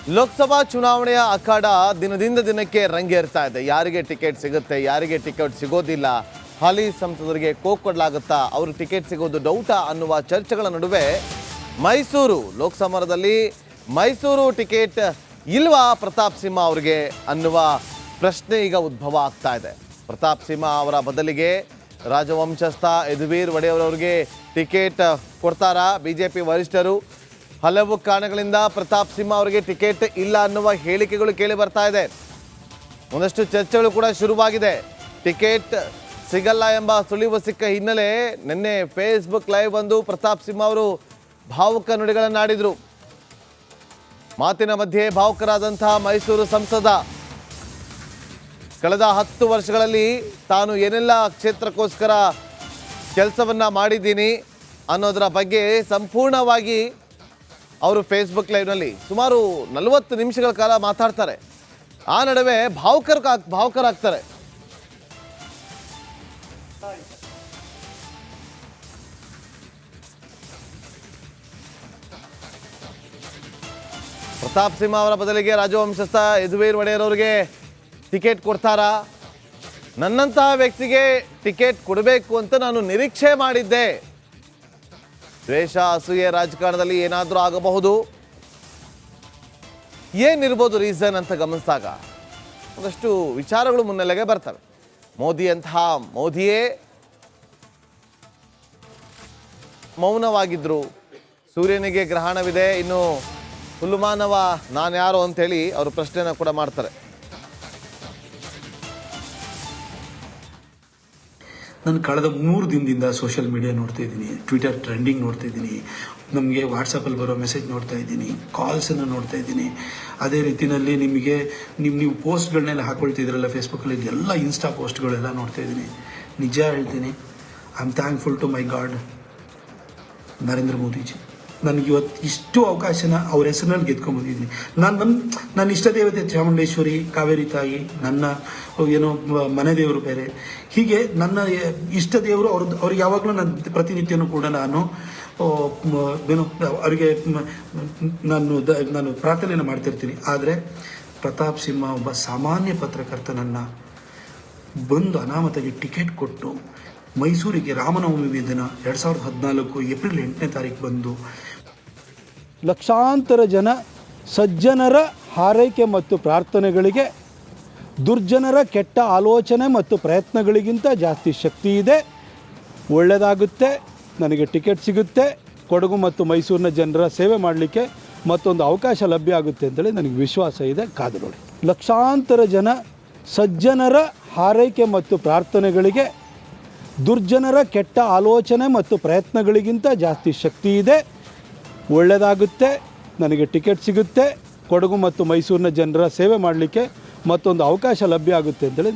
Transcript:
ಲೋಕಸಭಾ ಚುನಾವಣೆಯ ಅಖಾಡ ದಿನದಿಂದ ದಿನಕ್ಕೆ ರಂಗೇರ್ತಾ ಇದೆ. ಯಾರಿಗೆ ಟಿಕೆಟ್ ಸಿಗುತ್ತೆ, ಯಾರಿಗೆ ಟಿಕೆಟ್ ಸಿಗೋದಿಲ್ಲ, ಹಾಲಿ ಸಂಸದರಿಗೆ ಕೋಕ್ ಕೊಡಲಾಗುತ್ತಾ, ಅವ್ರಿಗೆ ಟಿಕೆಟ್ ಸಿಗೋದು ಡೌಟಾ ಅನ್ನುವ ಚರ್ಚೆಗಳ ನಡುವೆ ಮೈಸೂರು ಲೋಕಸಭಾದಲ್ಲಿ ಮೈಸೂರು ಟಿಕೆಟ್ ಇಲ್ವಾ ಪ್ರತಾಪ್ ಸಿಂಹ ಅವರಿಗೆ ಅನ್ನುವ ಪ್ರಶ್ನೆ ಈಗ ಉದ್ಭವ ಆಗ್ತಾ ಇದೆ. ಪ್ರತಾಪ್ ಸಿಂಹ ಅವರ ಬದಲಿಗೆ ರಾಜವಂಶಸ್ಥ ಯದುವೀರ್ ಒಡೆಯರ್ ಅವರಿಗೆ ಟಿಕೆಟ್ ಕೊಡ್ತಾರಾ? ಬಿಜೆಪಿ ವರಿಷ್ಠರು ಹಲವು ಕಾರಣಗಳಿಂದ ಪ್ರತಾಪ್ ಸಿಂಹ ಅವರಿಗೆ ಟಿಕೆಟ್ ಇಲ್ಲ ಅನ್ನುವ ಹೇಳಿಕೆಗಳು ಕೇಳಿ ಬರ್ತಾ ಇದೆ. ಒಂದಷ್ಟು ಚರ್ಚೆಗಳು ಕೂಡ ಶುರುವಾಗಿದೆ. ಟಿಕೆಟ್ ಸಿಗಲ್ಲ ಎಂಬ ಸುಳಿವು ಸಿಕ್ಕ ಹಿನ್ನೆಲೆ ನಿನ್ನೆ ಫೇಸ್ಬುಕ್ ಲೈವ್ ಬಂದು ಪ್ರತಾಪ್ ಸಿಂಹ ಅವರು ಭಾವುಕ ನುಡಿಗಳನ್ನಾಡಿದರು. ಮಾತಿನ ಮಧ್ಯೆ ಭಾವುಕರಾದಂತಹ ಮೈಸೂರು ಸಂಸದ ಕಳೆದ 10 ವರ್ಷಗಳಲ್ಲಿ ತಾನು ಏನೆಲ್ಲ ಕ್ಷೇತ್ರಕ್ಕೋಸ್ಕರ ಕೆಲಸವನ್ನ ಮಾಡಿದ್ದೀನಿ ಅನ್ನೋದರ ಬಗ್ಗೆ ಸಂಪೂರ್ಣವಾಗಿ ಅವರು ಫೇಸ್ಬುಕ್ ಲೈವ್ನಲ್ಲಿ ಸುಮಾರು 40 ನಿಮಿಷಗಳ ಕಾಲ ಮಾತಾಡ್ತಾರೆ. ಆ ನಡುವೆ ಭಾವುಕರಾಗ್ತಾರೆ. ಪ್ರತಾಪ್ ಸಿಂಹ ಅವರ ಬದಲಿಗೆ ರಾಜವಂಶಸ್ಥ ಯದುವೀರ್ ಒಡೆಯರ್ ಅವರಿಗೆ ಟಿಕೆಟ್ ಕೊಡ್ತಾರಾ? ನನ್ನಂತಹ ವ್ಯಕ್ತಿಗೆ ಟಿಕೆಟ್ ಕೊಡಬೇಕು ಅಂತ ನಾನು ನಿರೀಕ್ಷೆ ಮಾಡಿದ್ದೆ. ದ್ವೇಷ ಅಸೂಯೆ ರಾಜಕಾರಣದಲ್ಲಿ ಏನಾದರೂ ಆಗಬಹುದು, ಏನಿರ್ಬೋದು ರೀಸನ್ ಅಂತ ಗಮನಿಸಿದಾಗ ಒಂದಷ್ಟು ವಿಚಾರಗಳು ಮುನ್ನೆಲೆಗೆ ಬರ್ತವೆ. ಮೋದಿಯೇ ಮೌನವಾಗಿದ್ರು. ಸೂರ್ಯನಿಗೆ ಗ್ರಹಣವಿದೆ, ಇನ್ನು ಹುಲ್ಲುಮಾನವ ನಾನು ಯಾರು ಅಂತೇಳಿ ಅವರು ಪ್ರಶ್ನೆನ ಕೂಡ ಮಾಡ್ತಾರೆ. ನಾನು ಕಳೆದ 3 ದಿನದಿಂದ ಸೋಷಿಯಲ್ ಮೀಡಿಯಾ ನೋಡ್ತಾ ಇದ್ದೀನಿ, ಟ್ವಿಟರ್ ಟ್ರೆಂಡಿಂಗ್ ನೋಡ್ತಾ ಇದ್ದೀನಿ, ನಮಗೆ ವಾಟ್ಸಪ್ಪಲ್ಲಿ ಬರೋ ಮೆಸೇಜ್ ನೋಡ್ತಾ ಇದ್ದೀನಿ, ಕಾಲ್ಸನ್ನು ನೋಡ್ತಾ ಇದ್ದೀನಿ. ಅದೇ ರೀತಿಯಲ್ಲಿ ನೀವು ಪೋಸ್ಟ್ಗಳನ್ನೆಲ್ಲ ಹಾಕ್ಕೊಳ್ತಿದ್ರಲ್ಲ ಫೇಸ್ಬುಕ್ಕಲ್ಲಿ, ಎಲ್ಲ ಇನ್ಸ್ಟಾ ಪೋಸ್ಟ್ಗಳೆಲ್ಲ ನೋಡ್ತಾ ಇದ್ದೀನಿ. ನಿಜ ಹೇಳ್ತೀನಿ, I am thankful to my god Narendra Modiji. ನನಗಿವತ್ತು ಇಷ್ಟು ಅವಕಾಶನ ಅವ್ರ ಹೆಸರಿನಲ್ಲಿ ಗೆದ್ಕೊಂಡ್ಬಂದಿದ್ದೀನಿ. ನನ್ನ ಇಷ್ಟ ದೇವತೆ ಚಾಮುಂಡೇಶ್ವರಿ, ಕಾವೇರಿ ತಾಯಿ, ನನ್ನ ಮನೆ ದೇವರು ಬೇರೆ, ಹೀಗೆ ನನ್ನ ಇಷ್ಟ ದೇವರು ಅವ್ರಿಗೆ ಯಾವಾಗಲೂ ನನ್ನ ಪ್ರತಿನಿತ್ಯನೂ ಕೂಡ ನಾನು ಅವರಿಗೆ ನಾನು ಪ್ರಾರ್ಥನೆಯನ್ನು ಮಾಡ್ತಿರ್ತೀನಿ. ಆದರೆ ಪ್ರತಾಪ್ ಸಿಂಹ ಒಬ್ಬ ಸಾಮಾನ್ಯ ಪತ್ರಕರ್ತನನ್ನು ಬಂದು ಅನಾಮತಾಗಿ ಟಿಕೆಟ್ ಕೊಟ್ಟು ಮೈಸೂರಿಗೆ ರಾಮನವಮಿ ದಿನ 2014 ಏಪ್ರಿಲ್ 8ನೇ ತಾರೀಕು ಬಂದು ಲಕ್ಷಾಂತರ ಜನ ಸಜ್ಜನರ ಹಾರೈಕೆ ಮತ್ತು ಪ್ರಾರ್ಥನೆಗಳಿಗೆ ದುರ್ಜನರ ಕೆಟ್ಟ ಆಲೋಚನೆ ಮತ್ತು ಪ್ರಯತ್ನಗಳಿಗಿಂತ ಜಾಸ್ತಿ ಶಕ್ತಿ ಇದೆ. ಒಳ್ಳೆಯದಾಗುತ್ತೆ, ನನಗೆ ಟಿಕೆಟ್ ಸಿಗುತ್ತೆ, ಕೊಡಗು ಮತ್ತು ಮೈಸೂರಿನ ಜನರ ಸೇವೆ ಮಾಡಲಿಕ್ಕೆ ಮತ್ತೊಂದು ಅವಕಾಶ ಲಭ್ಯ ಆಗುತ್ತೆ ಅಂತೇಳಿ ನನಗೆ ವಿಶ್ವಾಸ ಇದೆ. ಕಾದು ನೋಡಿ. ಲಕ್ಷಾಂತರ ಜನ ಸಜ್ಜನರ ಹಾರೈಕೆ ಮತ್ತು ಪ್ರಾರ್ಥನೆಗಳಿಗೆ ದುರ್ಜನರ ಕೆಟ್ಟ ಆಲೋಚನೆ ಮತ್ತು ಪ್ರಯತ್ನಗಳಿಗಿಂತ ಜಾಸ್ತಿ ಶಕ್ತಿ ಇದೆ. ಒಳ್ಳೆಯದಾಗುತ್ತೆ, ನನಗೆ ಟಿಕೆಟ್ ಸಿಗುತ್ತೆ, ಕೊಡಗು ಮತ್ತು ಮೈಸೂರಿನ ಜನರ ಸೇವೆ ಮಾಡಲಿಕ್ಕೆ ಮತ್ತೊಂದು ಅವಕಾಶ ಲಭ್ಯ ಆಗುತ್ತೆ ಅಂತೇಳಿ